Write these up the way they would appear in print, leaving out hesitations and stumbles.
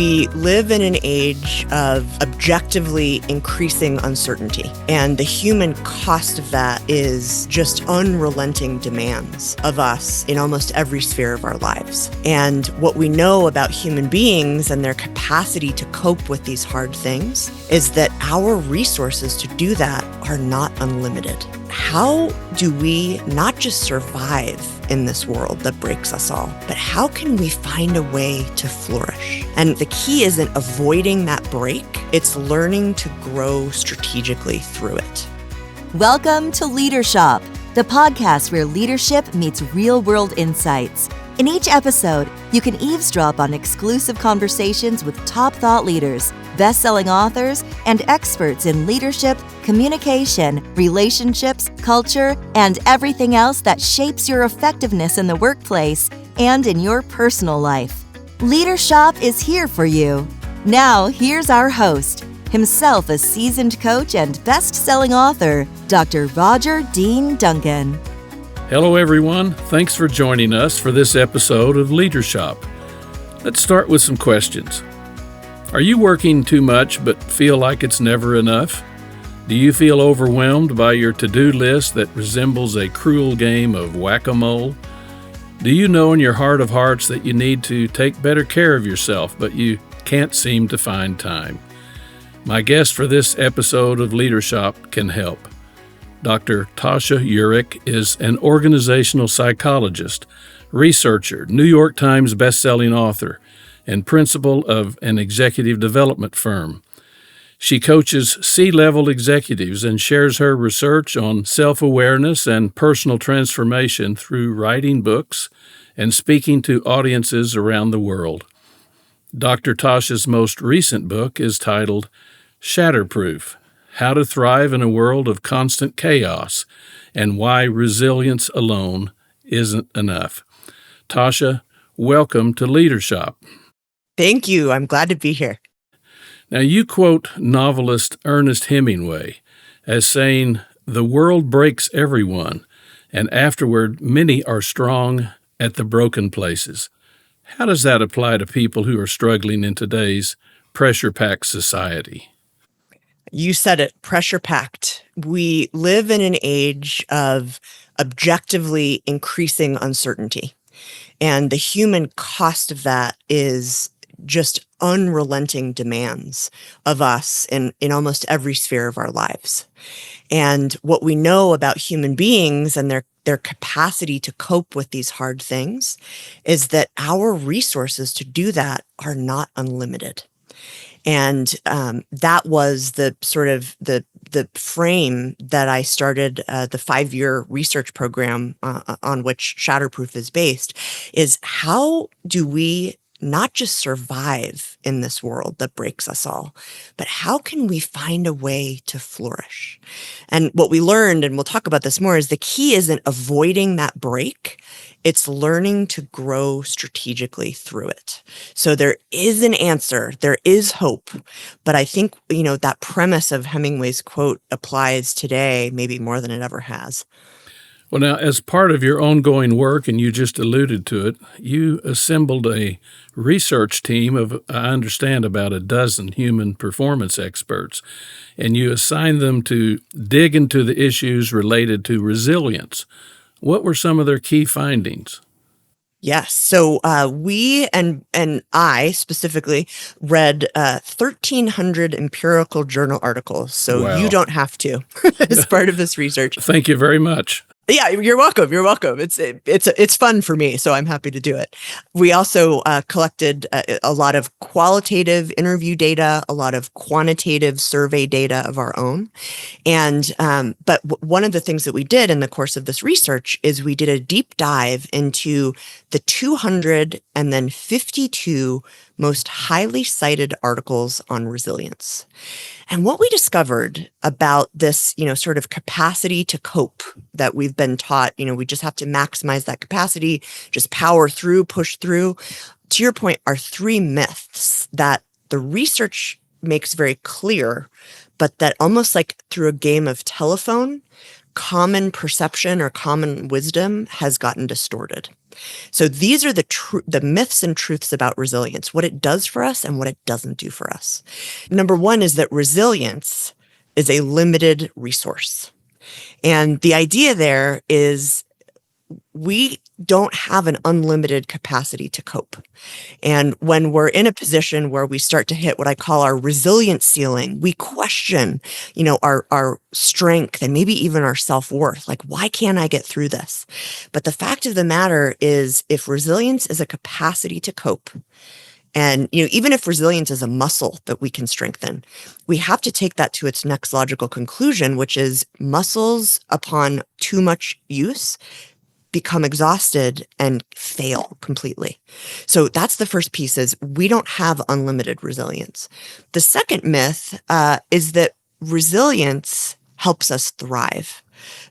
We live in an age of objectively increasing uncertainty, and the human cost of that is just unrelenting demands of us in almost every sphere of our lives. And what we know about human beings and their capacity to cope with these hard things is that our resources to do that are not unlimited. How do we not just survive in this world that breaks us all, but how can we find a way to flourish? And the key isn't avoiding that break, it's learning to grow strategically through it. Welcome to Leadership, the podcast where leadership meets real-world insights. In each episode, you can eavesdrop on exclusive conversations with top thought leaders, best-selling authors, and experts in leadership, communication, relationships, culture, and everything else that shapes your effectiveness in the workplace and in your personal life. Leadership is here for you. Now, here's our host, himself a seasoned coach and best-selling author, Dr. Roger Dean Duncan. Hello, everyone. Thanks for joining us for this episode of Leadership. Let's start with some questions. Are you working too much but feel like it's never enough? Do you feel overwhelmed by your to-do list that resembles a cruel game of whack-a-mole? Do you know in your heart of hearts that you need to take better care of yourself, but you can't seem to find time? My guest for this episode of Leadership can help. Dr. Tasha Eurich is an organizational psychologist, researcher, New York Times bestselling author, and principal of an executive development firm. She coaches C-level executives and shares her research on self-awareness and personal transformation through writing books and speaking to audiences around the world. Dr. Tasha's most recent book is titled Shatterproof: How to Thrive in a World of Constant Chaos and Why Resilience Alone Isn't Enough. Tasha, welcome to Leadership. Thank you. I'm glad to be here. Now, you quote novelist Ernest Hemingway as saying, "The world breaks everyone, and afterward many are strong at the broken places." How does that apply to people who are struggling in today's pressure-packed society? You said it, pressure-packed. We live in an age of objectively increasing uncertainty, and the human cost of that is just unrelenting demands of us in almost every sphere of our lives. And what we know about human beings and their capacity to cope with these hard things is that our resources to do that are not unlimited. And that was the sort of the frame that I started the 5-year research program on which Shatterproof is based, is how do we not just survive in this world that breaks us all, but how can we find a way to flourish? And what we learned, and we'll talk about this more, is the key isn't avoiding that break, it's learning to grow strategically through it. So there is an answer, there is hope, but I think, that premise of Hemingway's quote applies today maybe more than it ever has. Well, now, as part of your ongoing work, and you just alluded to it, you assembled a research team of, I understand, about a dozen human performance experts, and you assigned them to dig into the issues related to resilience. What were some of their key findings? Yes. So we and I specifically read 1,300 empirical journal articles. So Wow. You don't have to as part of this research. Thank you very much. Yeah, you're welcome. You're welcome. It's fun for me, so I'm happy to do it. We also collected a lot of qualitative interview data, a lot of quantitative survey data of our own, and but one of the things that we did in the course of this research is we did a deep dive into the 252 most highly cited articles on resilience. And what we discovered about this, sort of capacity to cope that we've been taught, we just have to maximize that capacity, just power through, push through, to your point, are 3 myths that the research makes very clear, but that almost like through a game of telephone, common perception or common wisdom has gotten distorted. So these are the myths and truths about resilience, what it does for us and what it doesn't do for us. Number one is that resilience is a limited resource. And the idea there is we don't have an unlimited capacity to cope. And when we're in a position where we start to hit what I call our resilience ceiling, we question, our strength and maybe even our self-worth. Like, why can't I get through this? But the fact of the matter is, if resilience is a capacity to cope, and, even if resilience is a muscle that we can strengthen, we have to take that to its next logical conclusion, which is muscles upon too much use become exhausted and fail completely. So that's the first piece, is we don't have unlimited resilience. The second myth is that resilience helps us thrive.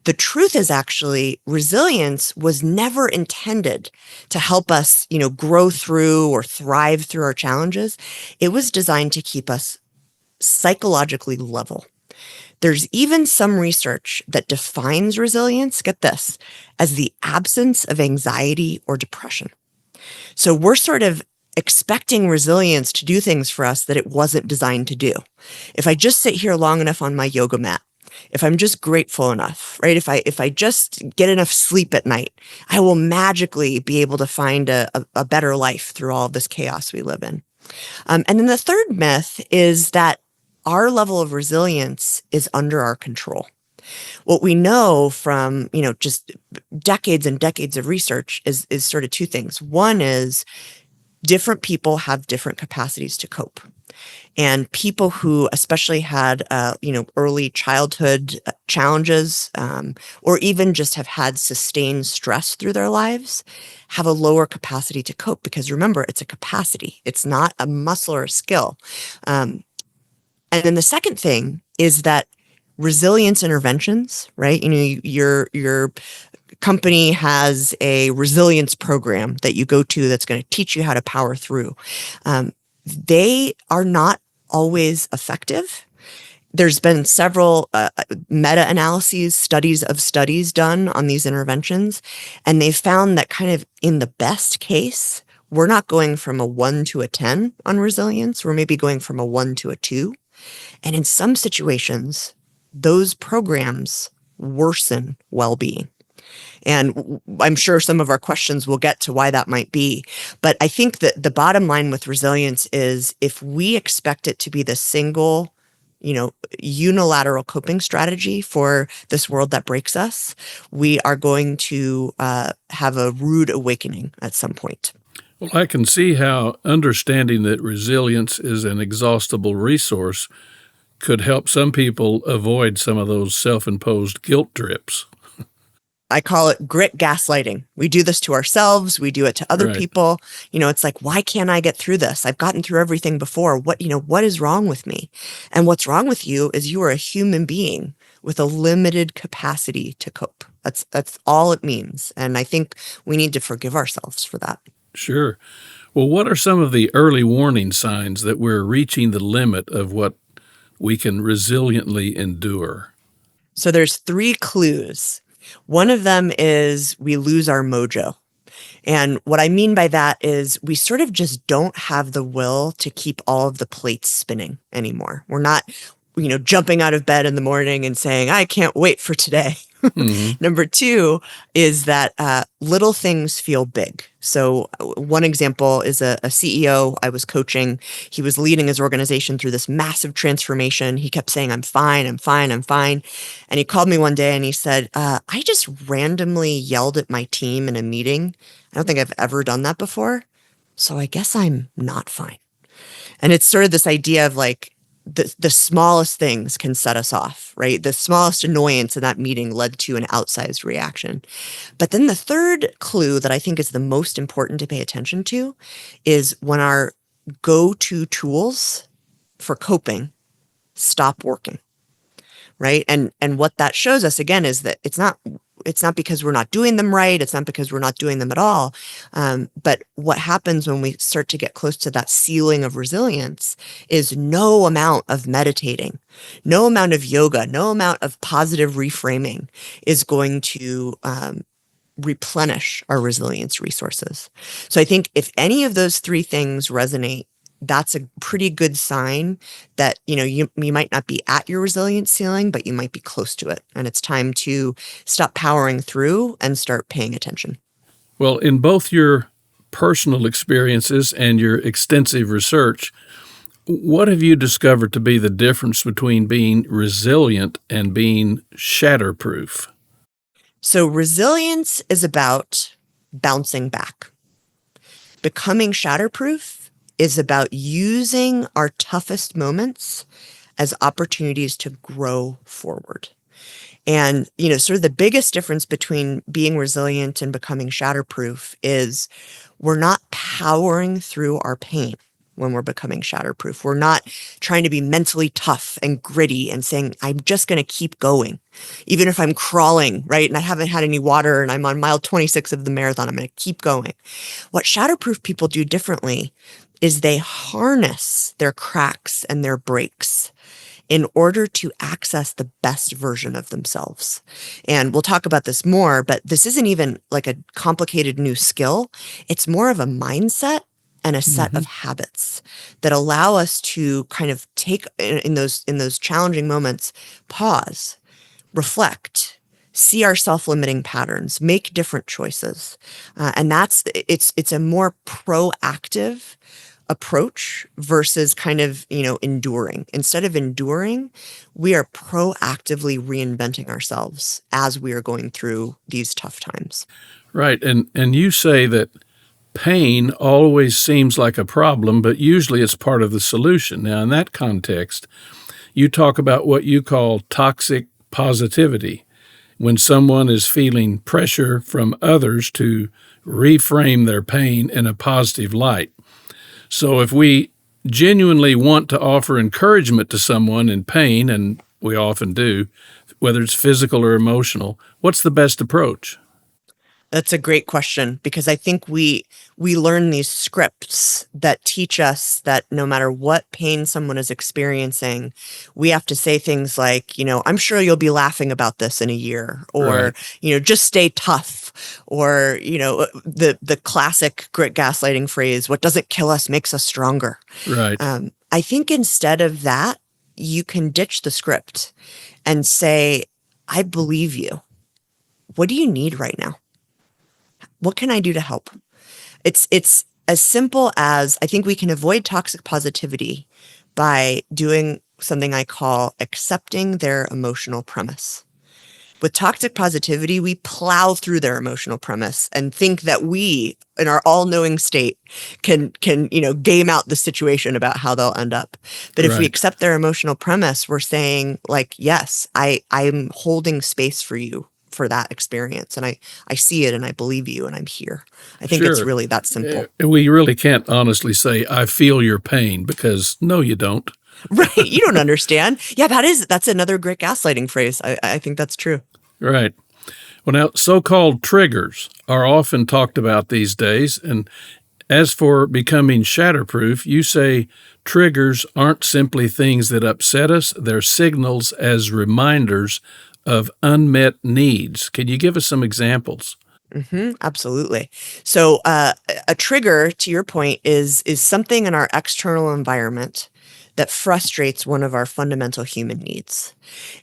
The truth is, actually, resilience was never intended to help us, grow through or thrive through our challenges. It was designed to keep us psychologically level. There's even some research that defines resilience, get this, as the absence of anxiety or depression. So we're sort of expecting resilience to do things for us that it wasn't designed to do. If I just sit here long enough on my yoga mat, if I'm just grateful enough, right? If I just get enough sleep at night, I will magically be able to find a better life through all of this chaos we live in. And then the third myth is that our level of resilience is under our control. What we know from, just decades and decades of research is sort of two things. One is different people have different capacities to cope. And people who especially had, early childhood challenges, or even just have had sustained stress through their lives, have a lower capacity to cope. Because remember, it's a capacity. It's not a muscle or a skill. And then the second thing is that resilience interventions, right? Your company has a resilience program that you go to that's going to teach you how to power through. They are not always effective. There's been several meta-analyses, studies done on these interventions, and they found that kind of in the best case, we're not going from a 1 to a 10 on resilience. We're maybe going from a 1 to a 2. And in some situations, those programs worsen well-being. And I'm sure some of our questions will get to why that might be. But I think that the bottom line with resilience is, if we expect it to be the single, unilateral coping strategy for this world that breaks us, we are going to have a rude awakening at some point. Well, I can see how understanding that resilience is an exhaustible resource could help some people avoid some of those self-imposed guilt trips. I call it grit gaslighting. We do this to ourselves. We do it to other people. It's like, why can't I get through this? I've gotten through everything before. What is wrong with me? And what's wrong with you is you are a human being with a limited capacity to cope. That's all it means. And I think we need to forgive ourselves for that. Sure. Well, what are some of the early warning signs that we're reaching the limit of what we can resiliently endure? So there's 3 clues. One of them is we lose our mojo. And what I mean by that is we sort of just don't have the will to keep all of the plates spinning anymore. We're not, jumping out of bed in the morning and saying, I can't wait for today. Mm-hmm. Number 2 is that little things feel big. So one example is a CEO I was coaching. He was leading his organization through this massive transformation. He kept saying, I'm fine, I'm fine, I'm fine. And he called me one day and he said, I just randomly yelled at my team in a meeting. I don't think I've ever done that before. So I guess I'm not fine. And it's sort of this idea of like, the smallest things can set us off, right? The smallest annoyance in that meeting led to an outsized reaction. But then the third clue that I think is the most important to pay attention to is when our go-to tools for coping stop working, right? And what that shows us, again, is that it's not because we're not doing them right. It's not because we're not doing them at all. But what happens when we start to get close to that ceiling of resilience is no amount of meditating, no amount of yoga, no amount of positive reframing is going to replenish our resilience resources. So I think if any of those three things resonate, that's a pretty good sign that, you might not be at your resilience ceiling, but you might be close to it. And it's time to stop powering through and start paying attention. Well, in both your personal experiences and your extensive research, what have you discovered to be the difference between being resilient and being shatterproof? So resilience is about bouncing back. Becoming shatterproof is about using our toughest moments as opportunities to grow forward. And, sort of the biggest difference between being resilient and becoming shatterproof is we're not powering through our pain when we're becoming shatterproof. We're not trying to be mentally tough and gritty and saying, I'm just going to keep going. Even if I'm crawling, right? And I haven't had any water and I'm on mile 26 of the marathon, I'm going to keep going. What shatterproof people do differently is they harness their cracks and their breaks in order to access the best version of themselves. And we'll talk about this more, but this isn't even like a complicated new skill. It's more of a mindset and a set of habits that allow us to kind of take in those challenging moments, pause, reflect, see our self-limiting patterns, make different choices. And it's a more proactive approach versus kind of, enduring. Instead of enduring, we are proactively reinventing ourselves as we are going through these tough times. Right. And you say that pain always seems like a problem, but usually it's part of the solution. Now, in that context, you talk about what you call toxic positivity, when someone is feeling pressure from others to reframe their pain in a positive light. So if we genuinely want to offer encouragement to someone in pain, and we often do, whether it's physical or emotional, what's the best approach? That's a great question, because I think we learn these scripts that teach us that no matter what pain someone is experiencing, we have to say things like, I'm sure you'll be laughing about this in a year, or, Right. Just stay tough, or, the classic grit gaslighting phrase, what doesn't kill us makes us stronger. Right. I think instead of that, you can ditch the script and say, I believe you. What do you need right now? What can I do to help? It's as simple as, I think we can avoid toxic positivity by doing something I call accepting their emotional premise. With toxic positivity, we plow through their emotional premise and think that we, in our all-knowing state, can game out the situation about how they'll end up. But if we Right. accept their emotional premise, we're saying, like, yes, I'm holding space for you for that experience, and I see it, and I believe you, and I'm here. I think it's Sure. really that simple. We really can't honestly say, I feel your pain, because no, you don't. Right? You don't understand. Yeah, that's another great gaslighting phrase. I think that's true. Right. Well, now, so-called triggers are often talked about these days, and as for becoming shatterproof, you say triggers aren't simply things that upset us, they're signals as reminders of unmet needs. Can you give us some examples? Absolutely. So a trigger, to your point, is something in our external environment that frustrates one of our fundamental human needs.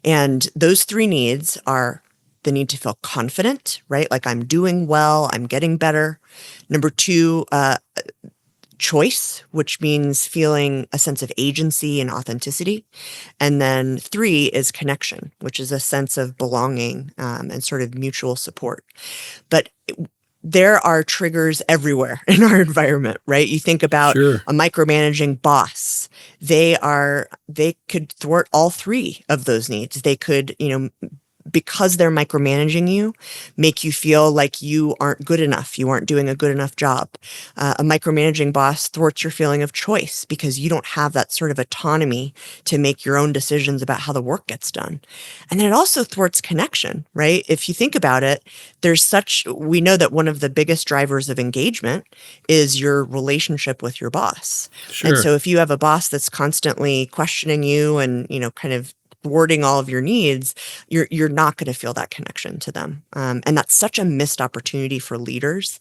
And those three needs are the need to feel confident, right? Like, I'm doing well, I'm getting better. Number two, choice, which means feeling a sense of agency and authenticity. And then three is connection, which is a sense of belonging, and sort of mutual support. But there are triggers everywhere in our environment, right? You think about Sure. a micromanaging boss. They could thwart all three of those needs. They could, because they're micromanaging you, make you feel like you aren't good enough. You aren't doing a good enough job. A micromanaging boss thwarts your feeling of choice because you don't have that sort of autonomy to make your own decisions about how the work gets done. And then it also thwarts connection, right? If you think about it, we know that one of the biggest drivers of engagement is your relationship with your boss. Sure. And so if you have a boss that's constantly questioning you and, kind of thwarting all of your needs, you're not going to feel that connection to them. And that's such a missed opportunity for leaders.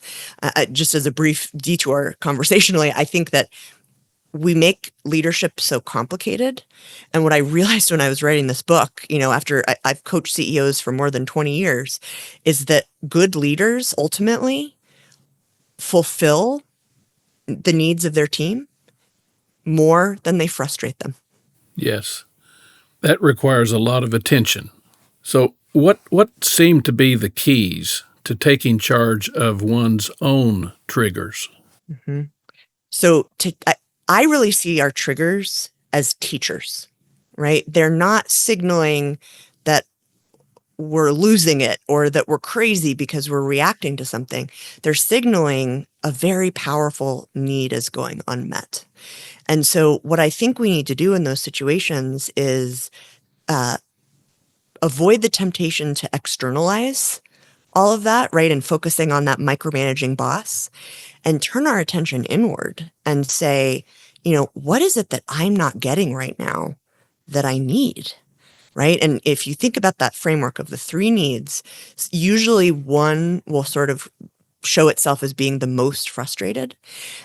Just as a brief detour conversationally, I think that we make leadership so complicated. And what I realized when I was writing this book, after I've coached CEOs for more than 20 years, is that good leaders ultimately fulfill the needs of their team more than they frustrate them. Yes. That requires a lot of attention. So what seem to be the keys to taking charge of one's own triggers? Mm-hmm. So I really see our triggers as teachers, right? They're not signaling that we're losing it or that we're crazy because we're reacting to something. They're signaling a very powerful need is going unmet. And so what I think we need to do in those situations is avoid the temptation to externalize all of that, right? And focusing on that micromanaging boss, and turn our attention inward and say, what is it that I'm not getting right now that I need? Right. And if you think about that framework of the 3 needs, usually one will sort of show itself as being the most frustrated.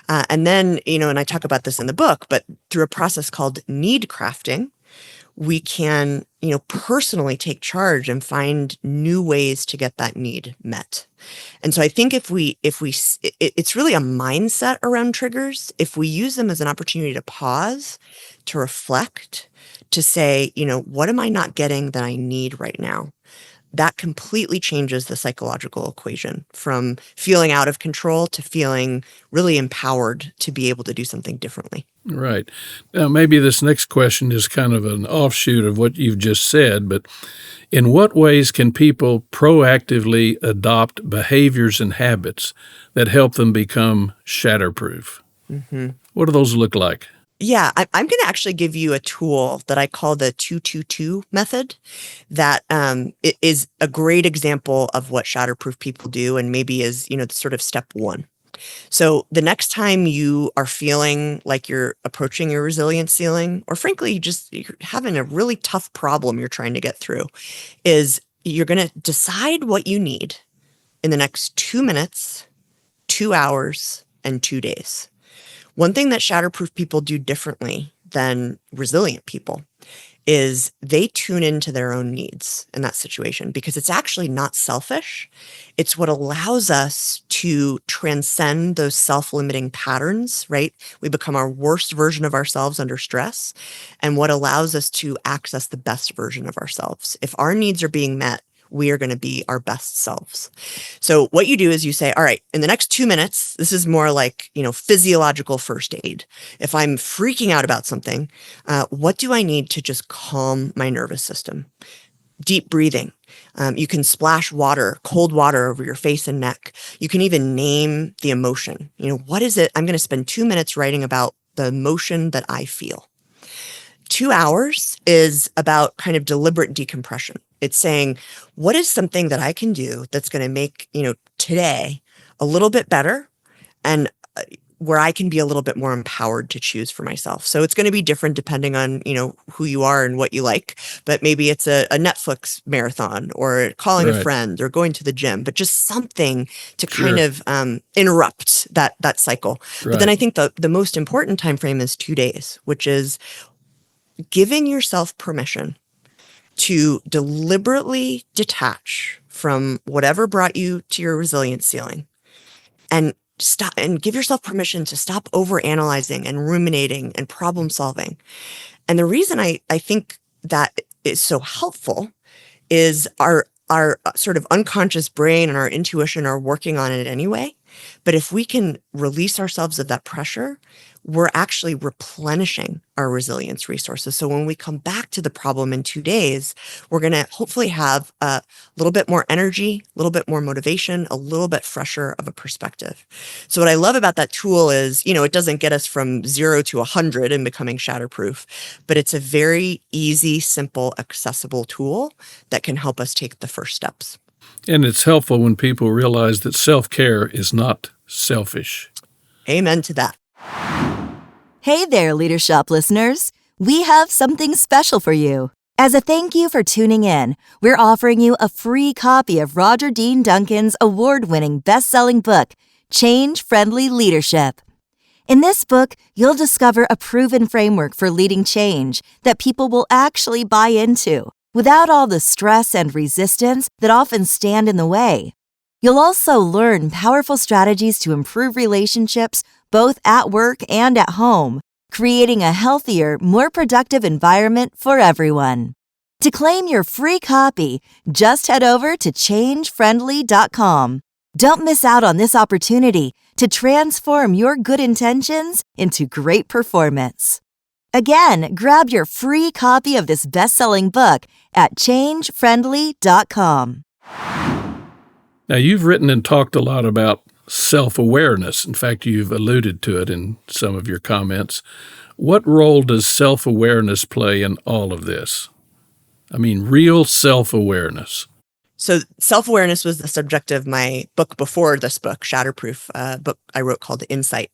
And then, and I talk about this in the book, but through a process called need crafting, we can, personally take charge and find new ways to get that need met. And so I think it's really a mindset around triggers. If we use them as an opportunity to pause, to reflect, to say, what am I not getting that I need right now? That completely changes the psychological equation from feeling out of control to feeling really empowered to be able to do something differently. Right. Now, maybe this next question is kind of an offshoot of what you've just said, but in what ways can people proactively adopt behaviors and habits that help them become shatterproof? Mm-hmm. What do those look like? Yeah, I'm going to actually give you a tool that I call the 222 method that it is a great example of what shatterproof people do, and maybe is, sort of step 1. So the next time you are feeling like you're approaching your resilience ceiling, or frankly, just you're having a really tough problem you're trying to get through, is you're going to decide what you need in the next 2 minutes, 2 hours, and 2 days. One thing that shatterproof people do differently than resilient people is they tune into their own needs in that situation, because it's actually not selfish. It's what allows us to transcend those self-limiting patterns, right? We become our worst version of ourselves under stress, and what allows us to access the best version of ourselves. If our needs are being met, we are going to be our best selves. So what you do is you say, all right, in the next 2 minutes, this is more like, physiological first aid. If I'm freaking out about something, what do I need to just calm my nervous system? Deep breathing. You can splash water, cold water over your face and neck. You can even name the emotion. What is it? I'm going to spend 2 minutes writing about the emotion that I feel. 2 hours is about kind of deliberate decompression. It's saying, what is something that I can do that's going to make, today a little bit better, and where I can be a little bit more empowered to choose for myself. So it's going to be different depending on, who you are and what you like, but maybe it's a Netflix marathon, or calling a friend, or going to the gym, but just something to kind of interrupt that cycle. But then I think the most important time frame is 2 days, which is giving yourself permission to deliberately detach from whatever brought you to your resilience ceiling, and stop and give yourself permission to stop overanalyzing and ruminating and problem solving. And the reason I think that is so helpful is our sort of unconscious brain and our intuition are working on it anyway. But if we can release ourselves of that pressure, we're actually replenishing our resilience resources. So when we come back to the problem in 2 days, we're going to hopefully have a little bit more energy, a little bit more motivation, a little bit fresher of a perspective. So what I love about that tool is, it doesn't get us from 0 to 100 in becoming shatterproof, but it's a very easy, simple, accessible tool that can help us take the first steps. And it's helpful when people realize that self-care is not selfish. Amen to that. Hey there, Leadership listeners. We have something special for you. As a thank you for tuning in, we're offering you a free copy of Roger Dean Duncan's award-winning best-selling book, Change Friendly Leadership. In this book, you'll discover a proven framework for leading change that people will actually buy into, without all the stress and resistance that often stand in the way. You'll also learn powerful strategies to improve relationships both at work and at home, creating a healthier, more productive environment for everyone. To claim your free copy, just head over to changefriendly.com. Don't miss out on this opportunity to transform your good intentions into great performance. Again, grab your free copy of this best-selling book at changefriendly.com. Now, you've written and talked a lot about self-awareness. In fact, you've alluded to it in some of your comments. What role does self-awareness play in all of this? I mean, real self-awareness. So self-awareness was the subject of my book before this book, Shatterproof, a book I wrote called Insight.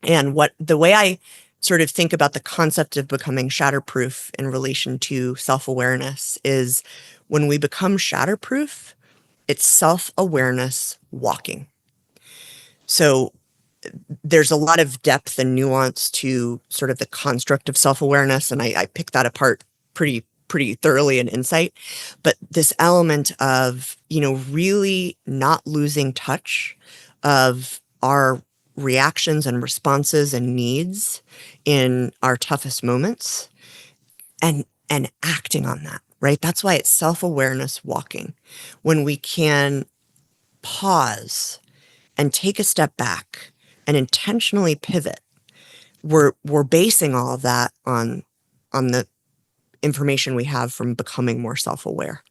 And the way I sort of think about the concept of becoming shatterproof in relation to self-awareness is when we become shatterproof, it's self-awareness walking. So there's a lot of depth and nuance to sort of the construct of self-awareness, and I pick that apart pretty thoroughly in Insight. But this element of, really not losing touch of our reactions and responses and needs in our toughest moments and acting on that, right? That's why it's self-awareness walking. When we can pause and take a step back and intentionally pivot, we're basing all of that on the information we have from becoming more self-aware.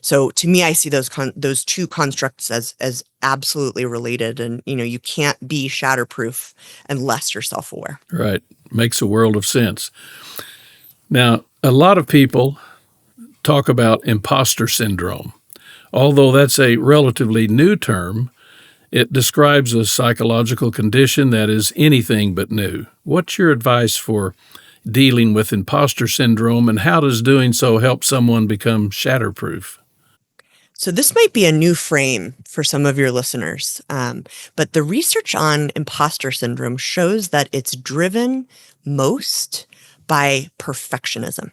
So to me, I see those two constructs as absolutely related. And, you can't be shatterproof unless you're self-aware. Right. Makes a world of sense. Now, a lot of people talk about imposter syndrome. Although that's a relatively new term, it describes a psychological condition that is anything but new. What's your advice for dealing with imposter syndrome, and how does doing so help someone become shatterproof? So this might be a new frame for some of your listeners, but the research on imposter syndrome shows that it's driven most by perfectionism.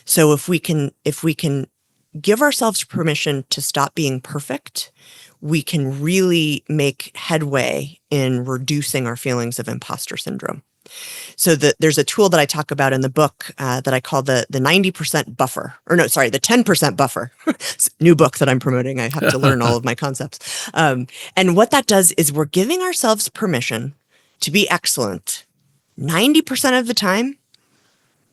So if we can give ourselves permission to stop being perfect, we can really make headway in reducing our feelings of imposter syndrome. So there's a tool that I talk about in the book that I call the 90% buffer, the 10% buffer. It's a new book that I'm promoting. I have to learn all of my concepts. And what that does is we're giving ourselves permission to be excellent 90% of the time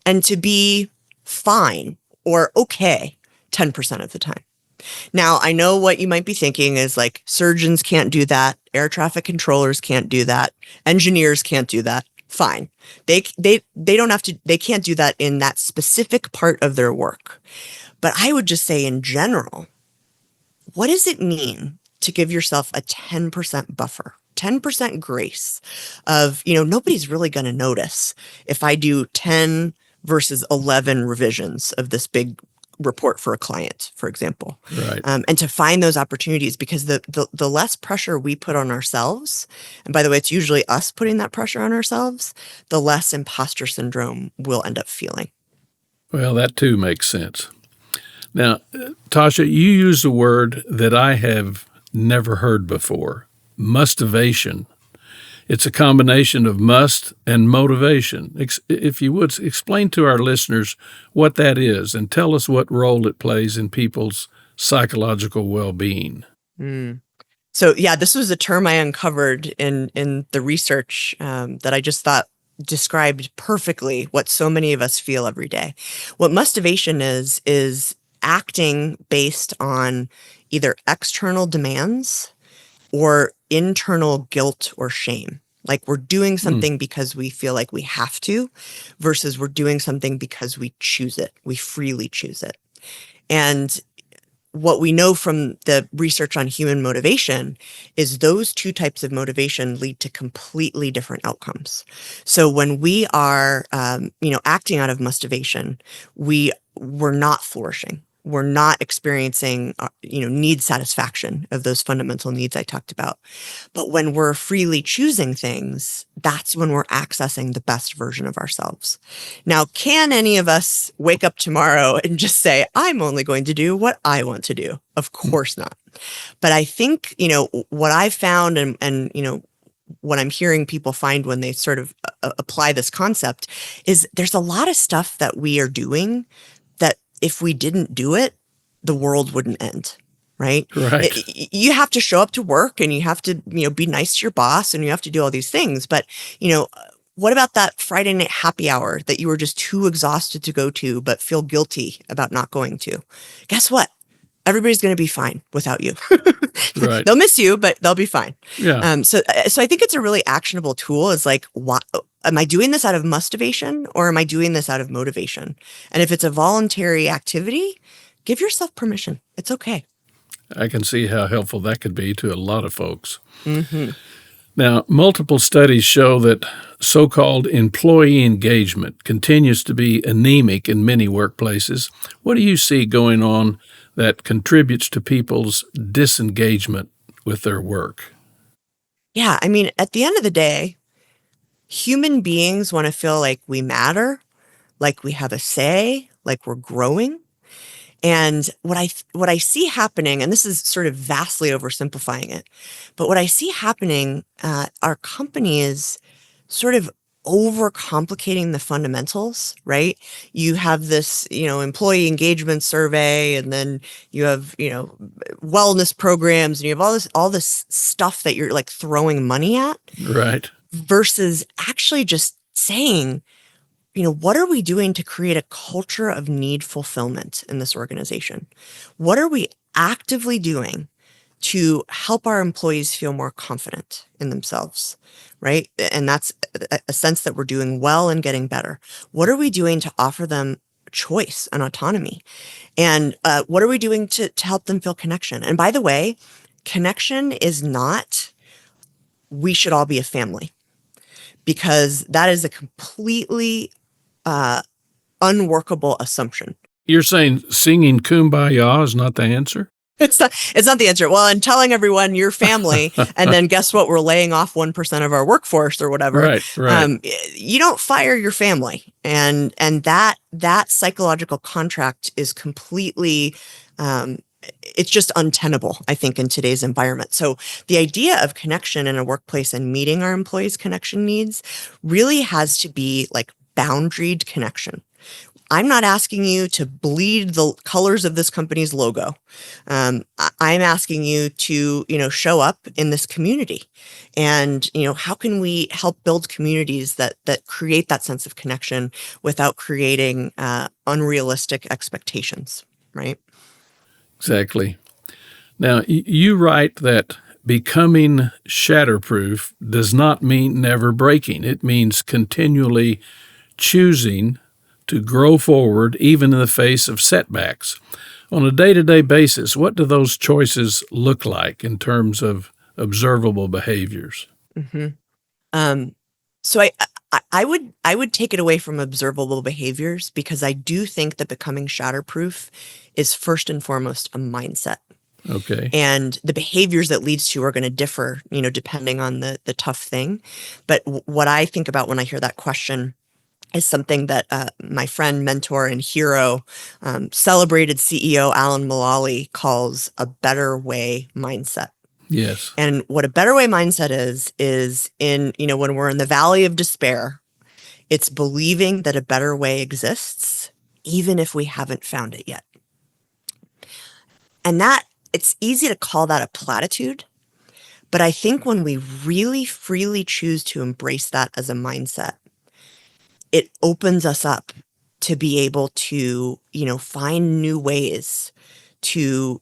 and to be fine or okay 10% of the time. Now, I know what you might be thinking is like surgeons can't do that, air traffic controllers can't do that, engineers can't do that. Fine. They don't have to, they can't do that in that specific part of their work. But I would just say in general, what does it mean to give yourself a 10% buffer, 10% grace of, nobody's really going to notice if I do 10 versus 11 revisions of this big report for a client, for example. Right. And to find those opportunities, because the less pressure we put on ourselves, and by the way, it's usually us putting that pressure on ourselves, the less imposter syndrome we'll end up feeling. Well, that too makes sense. Now, Tasha, you used a word that I have never heard before, mustivation. It's a combination of must and motivation. If you would, explain to our listeners what that is and tell us what role it plays in people's psychological well-being. So, yeah, this was a term I uncovered in the research that I just thought described perfectly what so many of us feel every day. What mustivation is acting based on either external demands or internal guilt or shame. Like we're doing something because we feel like we have to versus we're doing something because we choose it. We freely choose it. And what we know from the research on human motivation is those two types of motivation lead to completely different outcomes. So when we are, acting out of motivation, we're not flourishing. We're not experiencing, need satisfaction of those fundamental needs I talked about. But when we're freely choosing things, that's when we're accessing the best version of ourselves. Now, can any of us wake up tomorrow and just say, I'm only going to do what I want to do? Of course not. But I think, what I've found and what I'm hearing people find when they sort of apply this concept is there's a lot of stuff that we are doing that if we didn't do it, the world wouldn't end. Right. Right. You have to show up to work and you have to, be nice to your boss and you have to do all these things. But, what about that Friday night happy hour that you were just too exhausted to go to, but feel guilty about not going to? Guess what? Everybody's going to be fine without you. Right. They'll miss you, but they'll be fine. Yeah. So I think it's a really actionable tool. Is like, am I doing this out of motivation or am I doing this out of motivation? And if it's a voluntary activity, give yourself permission. It's okay. I can see how helpful that could be to a lot of folks. Mm-hmm. Now, multiple studies show that so-called employee engagement continues to be anemic in many workplaces. What do you see going on that contributes to people's disengagement with their work? Yeah, I mean, at the end of the day, human beings want to feel like we matter, like we have a say, like we're growing. And what I see happening, and this is sort of vastly oversimplifying it, but what I see happening, are companies sort of overcomplicating the fundamentals, right? You have this, employee engagement survey, and then you have, wellness programs, and you have all this stuff that you're like throwing money at, Right. versus actually just saying, what are we doing to create a culture of need fulfillment in this organization? What are we actively doing to help our employees feel more confident in themselves, right? And that's a sense that we're doing well and getting better. What are we doing to offer them choice and autonomy? And what are we doing to help them feel connection? And by the way, connection is not, we should all be a family, because that is a completely unworkable assumption. You're saying singing Kumbaya is not the answer? It's not the answer. Well, and telling everyone you're family, and then guess what? We're laying off 1% of our workforce or whatever. Right. You don't fire your family, and that psychological contract is completely. It's just untenable, I think, in today's environment. So the idea of connection in a workplace and meeting our employees' connection needs really has to be like boundaried connection. I'm not asking you to bleed the colors of this company's logo. I'm asking you to, show up in this community, and, how can we help build communities that create that sense of connection without creating unrealistic expectations, right? Exactly. Now, you write that becoming shatterproof does not mean never breaking. It means continually choosing to grow forward even in the face of setbacks. On a day-to-day basis, what do those choices look like in terms of observable behaviors? Mm-hmm. So I would take it away from observable behaviors, because I do think that becoming shatterproof is first and foremost a mindset. Okay. And the behaviors that leads to are going to differ, depending on the tough thing. But what I think about when I hear that question is something that my friend, mentor, and hero, celebrated CEO Alan Mulally calls a better way mindset. Yes. And what a better way mindset is in, when we're in the valley of despair, it's believing that a better way exists, even if we haven't found it yet. And that, it's easy to call that a platitude, but I think when we really freely choose to embrace that as a mindset, it opens us up to be able to, find new ways to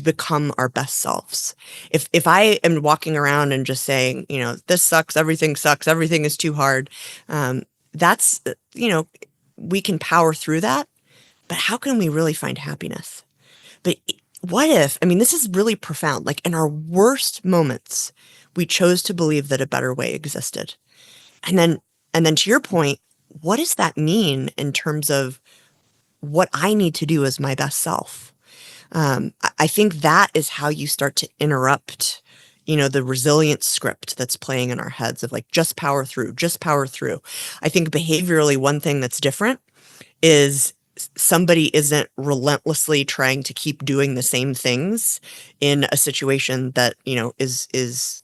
become our best selves. If I am walking around and just saying, this sucks, everything is too hard, that's, we can power through that. But how can we really find happiness? But what if, I mean, this is really profound. Like in our worst moments, we chose to believe that a better way existed. And then to your point, what does that mean in terms of what I need to do as my best self? I think that is how you start to interrupt, the resilience script that's playing in our heads of like, just power through, just power through. I think behaviorally, one thing that's different is somebody isn't relentlessly trying to keep doing the same things in a situation that, is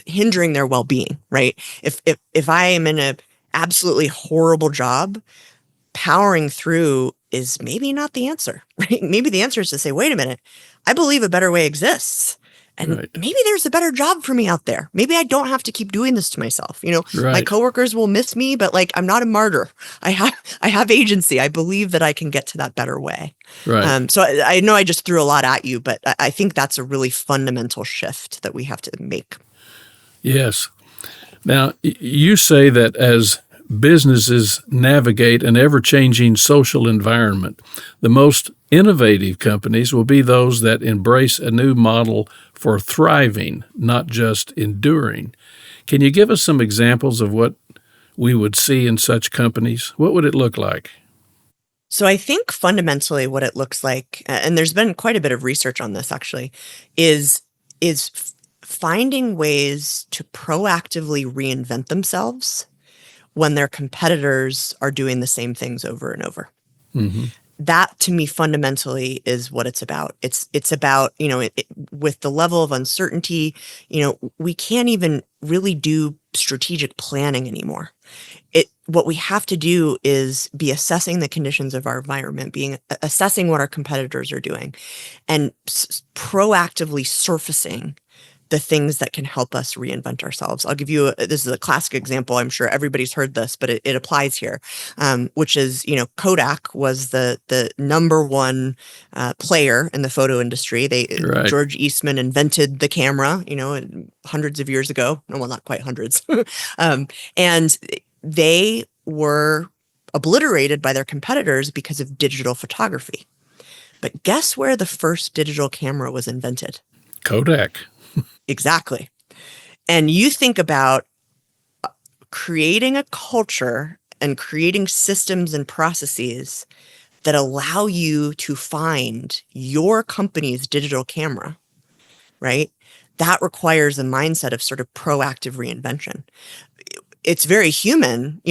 hindering their well-being, right? If I am in a absolutely horrible job, powering through is maybe not the answer, right? Maybe the answer is to say, wait a minute, I believe a better way exists. And Right. maybe there's a better job for me out there. Maybe I don't have to keep doing this to myself. My Right. coworkers will miss me, but like, I'm not a martyr. I have agency. I believe that I can get to that better way. Right. So I know I just threw a lot at you, but I think that's a really fundamental shift that we have to make. Yes. Now, you say that as businesses navigate an ever-changing social environment, the most innovative companies will be those that embrace a new model for thriving, not just enduring. Can you give us some examples of what we would see in such companies? What would it look like? So I think fundamentally what it looks like, and there's been quite a bit of research on this actually, is finding ways to proactively reinvent themselves when their competitors are doing the same things over and over. Mm-hmm. That to me fundamentally is what it's about. It's about, with the level of uncertainty, we can't even really do strategic planning anymore. What we have to do is be assessing the conditions of our environment, assessing what our competitors are doing, and proactively surfacing the things that can help us reinvent ourselves. I'll give you this is a classic example. I'm sure everybody's heard this, but it applies here, which is, Kodak was the number one player in the photo industry. Right. George Eastman invented the camera, hundreds of years ago. No, well, not quite hundreds. And they were obliterated by their competitors because of digital photography. But guess where the first digital camera was invented? Kodak. Exactly. And you think about creating a culture and creating systems and processes that allow you to find your company's digital camera, right? That requires a mindset of sort of proactive reinvention. It's very human,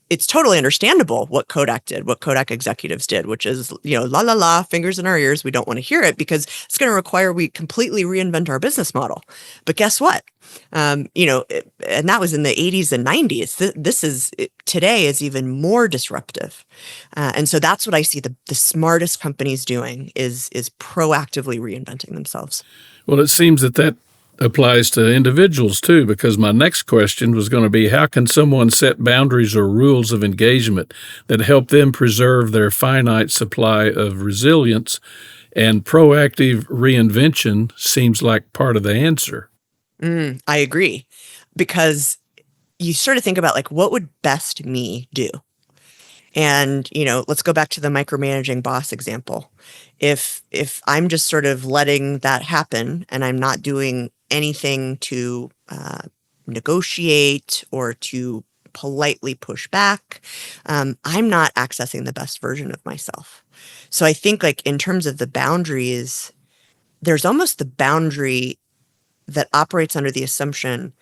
it's totally understandable what Kodak did, what Kodak executives did, which is, la, la, la, fingers in our ears. We don't want to hear it because it's going to require we completely reinvent our business model. But guess what? And that was in the 80s and 90s. Today is even more disruptive. And so that's what I see the smartest companies doing is proactively reinventing themselves. Well, it seems that applies to individuals too, because my next question was going to be, how can someone set boundaries or rules of engagement that help them preserve their finite supply of resilience? And proactive reinvention seems like part of the answer. I agree, because you sort of think about like, what would best me do? And, let's go back to the micromanaging boss example. If I'm just sort of letting that happen and I'm not doing anything to negotiate or to politely push back, I'm not accessing the best version of myself. So I think like in terms of the boundaries, there's almost the boundary that operates under the assumption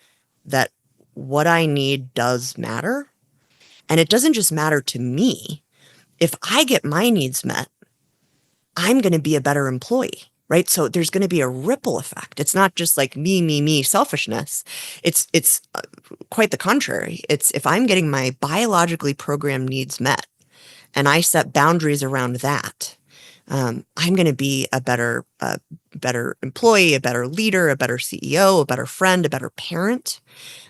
that what I need does matter. And it doesn't just matter to me. If I get my needs met, I'm going to be a better employee, right? So there's going to be a ripple effect. It's not just like me, selfishness. It's quite the contrary. It's if I'm getting my biologically programmed needs met and I set boundaries around that, I'm going to be a better employee, a better leader, a better CEO, a better friend, a better parent.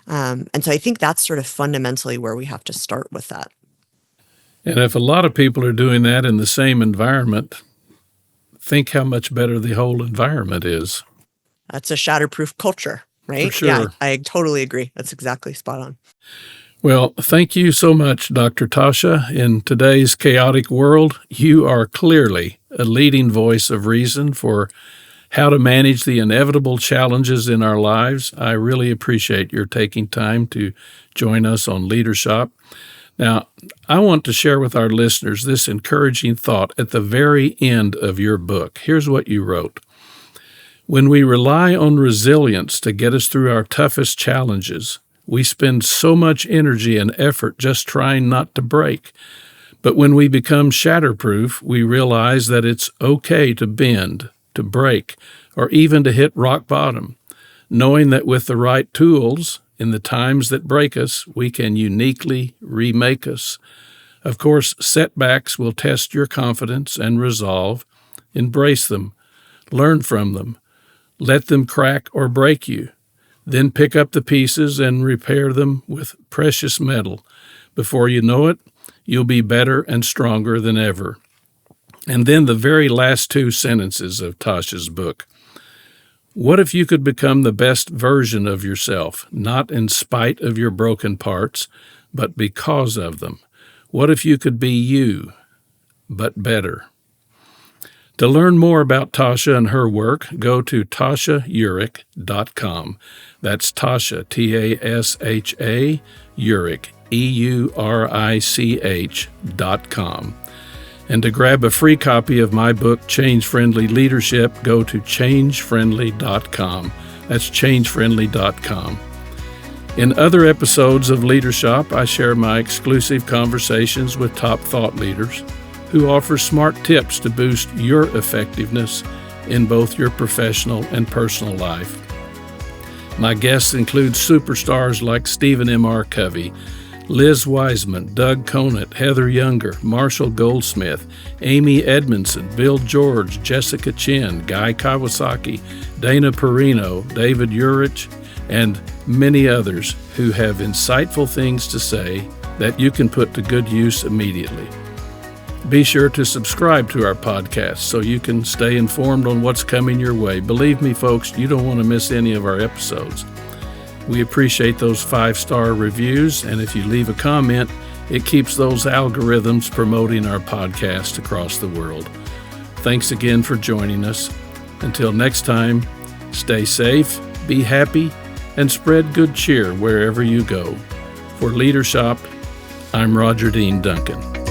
And so I think that's sort of fundamentally where we have to start with that. And if a lot of people are doing that in the same environment, think how much better the whole environment is. That's a shatterproof culture, right? For sure. Yeah, I totally agree. That's exactly spot on. Well, thank you so much, Dr. Tasha. In today's chaotic world, you are clearly a leading voice of reason for how to manage the inevitable challenges in our lives. I really appreciate your taking time to join us on Leadership. Now, I want to share with our listeners this encouraging thought at the very end of your book. Here's what you wrote. When we rely on resilience to get us through our toughest challenges, we spend so much energy and effort just trying not to break. But when we become shatterproof, we realize that it's okay to bend, to break, or even to hit rock bottom, knowing that with the right tools, in the times that break us, we can uniquely remake us. Of course, setbacks will test your confidence and resolve. Embrace them. Learn from them. Let them crack or break you. Then pick up the pieces and repair them with precious metal. Before you know it, you'll be better and stronger than ever. And then the very last two sentences of Tasha's book. What if you could become the best version of yourself, not in spite of your broken parts, but because of them? What if you could be you, but better? To learn more about Tasha and her work, go to tashaeurich.com. That's Tasha, Tasha, Eurich, EURICH.com. And to grab a free copy of my book, Change Friendly Leadership, go to changefriendly.com. That's changefriendly.com. In other episodes of Leadership, I share my exclusive conversations with top thought leaders who offer smart tips to boost your effectiveness in both your professional and personal life. My guests include superstars like Stephen M.R. Covey, Liz Wiseman, Doug Conant, Heather Younger, Marshall Goldsmith, Amy Edmondson, Bill George, Jessica Chin, Guy Kawasaki, Dana Perino, David Eurich, and many others who have insightful things to say that you can put to good use immediately. Be sure to subscribe to our podcast so you can stay informed on what's coming your way. Believe me, folks, you don't want to miss any of our episodes. We appreciate those 5-star reviews, and if you leave a comment, it keeps those algorithms promoting our podcast across the world. Thanks again for joining us. Until next time, stay safe, be happy, and spread good cheer wherever you go. For Leadership, I'm Roger Dean Duncan.